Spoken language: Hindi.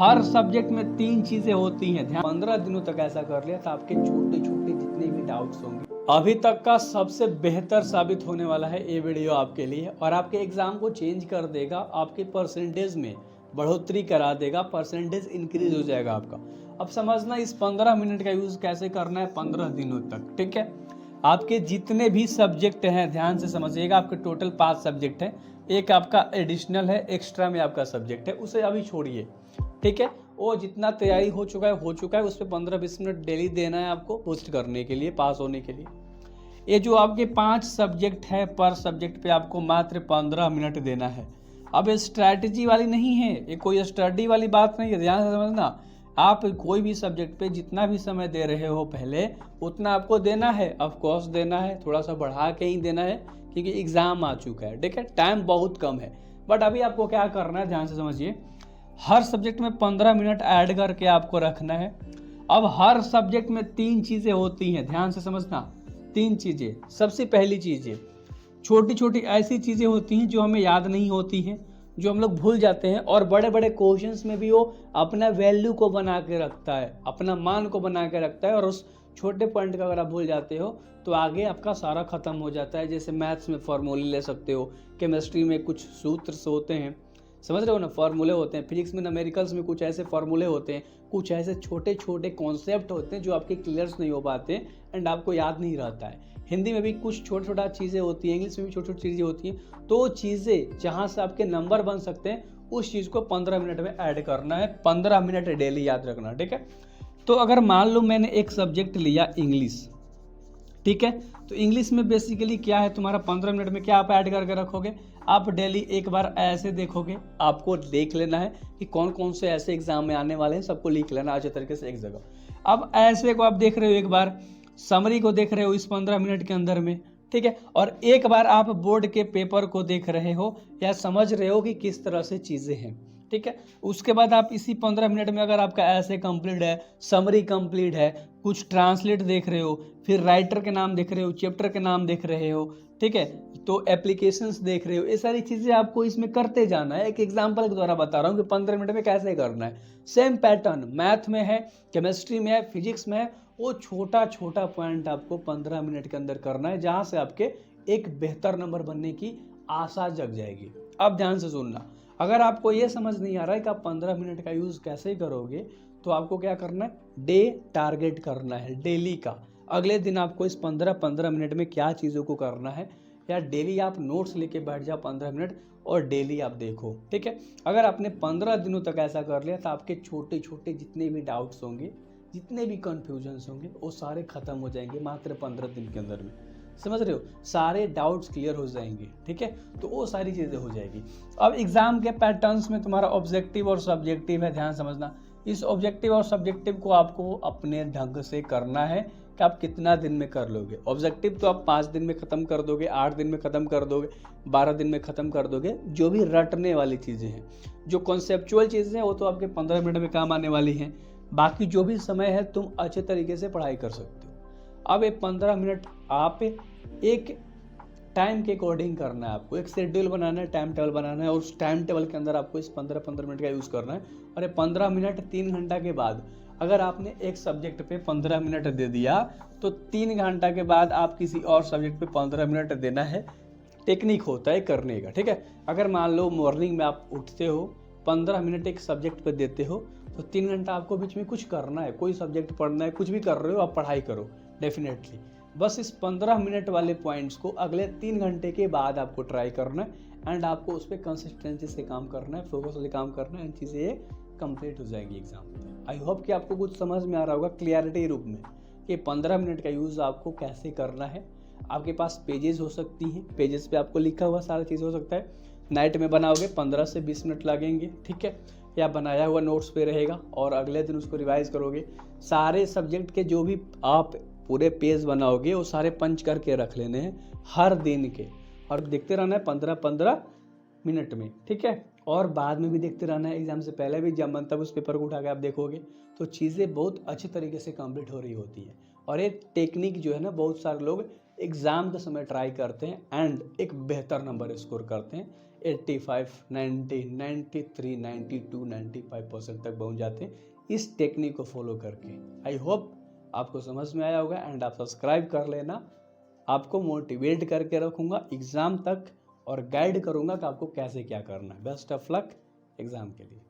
हर सब्जेक्ट में 3 चीजें होती हैं। ध्यान 15 दिनों तक ऐसा कर लिया तो आपके छोटे छोटे जितने भी डाउट्स होंगे अभी तक का सबसे बेहतर साबित होने वाला है ये वीडियो आपके लिए, और आपके एग्जाम को चेंज कर देगा, आपके परसेंटेज में बढ़ोतरी करा देगा, परसेंटेज इंक्रीज हो जाएगा आपका। अब समझना इस 15 मिनट का यूज कैसे करना है 15 दिनों तक, ठीक है। आपके जितने भी सब्जेक्ट हैं ध्यान से समझिएगा, आपके टोटल 5 सब्जेक्ट हैं, एक आपका एडिशनल है, एक्स्ट्रा में आपका सब्जेक्ट है, उसे अभी छोड़िए, ठीक है। वो जितना तैयारी हो चुका है, उस पर 15-20 मिनट डेली देना है आपको बूस्ट करने के लिए, पास होने के लिए। ये जो आपके 5 सब्जेक्ट है, पर सब्जेक्ट पे आपको मात्र 15 मिनट देना है। अब ये स्ट्रैटेजी वाली नहीं है, ये कोई स्टडी वाली बात नहीं है, ध्यान से समझना। आप कोई भी सब्जेक्ट पे जितना भी समय दे रहे हो पहले, उतना आपको देना है, ऑफ कोर्स देना है, थोड़ा सा बढ़ा के ही देना है, क्योंकि एग्जाम आ चुका है, ठीक है, टाइम बहुत कम है। बट अभी आपको क्या करना है, ध्यान से समझिए। हर सब्जेक्ट में 15 मिनट ऐड करके आपको रखना है। अब हर सब्जेक्ट में 3 चीजें होती हैं, ध्यान से समझना। 3 चीजें, सबसे पहली चीजें छोटी छोटी ऐसी चीजें होती हैं जो हमें याद नहीं होती हैं, जो हम लोग भूल जाते हैं, और बड़े बड़े क्वेश्चंस में भी वो अपना वैल्यू को बना के रखता है, अपना मान को बना के रखता है, और उस छोटे पॉइंट का अगर आप भूल जाते हो तो आगे आपका सारा खत्म हो जाता है। जैसे मैथ्स में फॉर्मूले ले सकते हो, केमिस्ट्री में कुछ सूत्र होते हैं, समझ रहे हो ना, फॉर्मूले होते हैं, फिजिक्स में न्यूमेरिकल्स में कुछ ऐसे फॉर्मूले होते हैं, कुछ ऐसे छोटे छोटे कॉन्सेप्ट होते हैं जो आपके क्लियर्स नहीं हो पाते एंड आपको याद नहीं रहता है। हिंदी में भी कुछ छोटा छोटा चीज़ें होती हैं, इंग्लिश में भी छोटी छोटी चीज़ें होती हैं। तो चीज़ें जहाँ से आपके नंबर बन सकते हैं, उस चीज़ को 15 मिनट में ऐड करना है। 15 मिनट डेली याद रखना, ठीक है। तो अगर मान लो मैंने एक सब्जेक्ट लिया इंग्लिश, ठीक है, तो इंग्लिश में बेसिकली क्या है तुम्हारा, 15 मिनट में क्या आप ऐड करके रखोगे, आप डेली एक बार ऐसे देखोगे, आपको देख लेना है कि कौन कौन से ऐसे एग्जाम में आने वाले हैं, सबको लिख लेना अच्छे तरीके से एक जगह। अब ऐसे को आप देख रहे हो, एक बार समरी को देख रहे हो इस 15 मिनट के अंदर में, ठीक है, और एक बार आप बोर्ड के पेपर को देख रहे हो या समझ रहे हो कि किस तरह से चीज़ें हैं, ठीक है। उसके बाद आप इसी 15 मिनट में अगर आपका ऐसे कंप्लीट है, समरी कंप्लीट है, कुछ ट्रांसलेट देख रहे हो, फिर राइटर के नाम देख रहे हो, चैप्टर के नाम देख रहे हो, ठीक है, तो एप्लीकेशंस देख रहे हो, ये सारी चीज़ें आपको इसमें करते जाना है। एक एग्जांपल के द्वारा बता रहा हूँ कि 15 मिनट में कैसे करना है। सेम पैटर्न मैथ में है, केमिस्ट्री में है, फिजिक्स में है, वो छोटा छोटा पॉइंट आपको 15 मिनट के अंदर करना है, जहाँ से आपके एक बेहतर नंबर बनने की आशा जग जाएगी। अब ध्यान से सुनना, अगर आपको ये समझ नहीं आ रहा है कि आप 15 मिनट का यूज़ कैसे करोगे, तो आपको क्या करना है, डे टारगेट करना है डेली का। अगले दिन आपको इस 15-15 मिनट में क्या चीज़ों को करना है, या डेली आप नोट्स लेके बैठ जाओ 15 मिनट और डेली आप देखो, ठीक है। अगर आपने 15 दिनों तक ऐसा कर लिया तो आपके छोटे छोटे जितने भी डाउट्स होंगे, जितने भी कन्फ्यूजन्स होंगे, वो सारे खत्म हो जाएंगे मात्र 15 दिन के अंदर में, समझ रहे हो, सारे डाउट्स क्लियर हो जाएंगे, ठीक है। तो वो सारी चीज़ें हो जाएगी। अब एग्जाम के पैटर्न्स में तुम्हारा ऑब्जेक्टिव और सब्जेक्टिव है, ध्यान समझना। इस ऑब्जेक्टिव और सब्जेक्टिव को आपको अपने ढंग से करना है कि आप कितना दिन में कर लोगे। ऑब्जेक्टिव तो आप 5 दिन में ख़त्म कर दोगे, 8 दिन में ख़त्म कर दोगे, 12 दिन में ख़त्म कर दोगे। जो भी रटने वाली चीज़ें हैं, जो कॉन्सेप्चुअल चीज़ें हैं, वो तो आपके 15 मिनट में काम आने वाली हैं। बाकी जो भी समय है तुम अच्छे तरीके से पढ़ाई कर सकते हो। अब ये 15 मिनट आप एक टाइम के अकॉर्डिंग करना है, आपको एक शेड्यूल बनाना है, टाइम टेबल बनाना है, और उस टाइम टेबल के अंदर आपको इस 15-15 मिनट का यूज़ करना है। और ये 15 मिनट 3 घंटा के बाद, अगर आपने एक सब्जेक्ट पे 15 मिनट दे दिया, तो 3 घंटा के बाद आप किसी और सब्जेक्ट पे 15 मिनट देना है। टेक्निक होता है करने का, ठीक है। अगर मान लो मॉर्निंग में आप उठते हो, 15 मिनट एक सब्जेक्ट पे देते हो, तो 3 घंटा आपको बीच में कुछ करना है, कोई सब्जेक्ट पढ़ना है, कुछ भी कर रहे हो आप, पढ़ाई करो डेफिनेटली। बस इस 15 मिनट वाले पॉइंट्स को अगले 3 घंटे के बाद आपको ट्राई करना है, एंड आपको उस पर कंसिस्टेंसी से काम करना है, फोकस से काम करना है, एंड चीज़ें कंप्लीट हो जाएंगी एग्जाम में। आई होप कि आपको कुछ समझ में आ रहा होगा क्लियरिटी रूप में कि 15 मिनट का यूज़ आपको कैसे करना है। आपके पास पेजेस हो सकती हैं, पेजेस पे आपको लिखा हुआ सारा चीज़ हो सकता है। नाइट में बनाओगे 15 से 20 मिनट लगेंगे, ठीक है, या बनाया हुआ नोट्स पे रहेगा, और अगले दिन उसको रिवाइज करोगे। सारे सब्जेक्ट के जो भी आप पूरे पेज बनाओगे, वो सारे पंच करके रख लेने हैं हर दिन के, और देखते रहना है 15-15 मिनट में, ठीक है। और बाद में भी देखते रहना है, एग्जाम से पहले भी, जब मन तब उस पेपर को उठा के आप देखोगे तो चीज़ें बहुत अच्छे तरीके से कंप्लीट हो रही होती है। और ये टेक्निक जो है ना, बहुत सारे लोग एग्ज़ाम के समय ट्राई करते हैं एंड एक बेहतर नंबर स्कोर करते हैं। 85, 90, 93, 92, 95% तक पहुंच जाते हैं इस टेक्निक को फॉलो करके। आई होप आपको समझ में आया होगा एंड आप सब्सक्राइब कर लेना। आपको मोटिवेट करके रखूंगा एग्ज़ाम तक और गाइड करूंगा कि आपको कैसे क्या करना है। बेस्ट ऑफ लक एग्ज़ाम के लिए।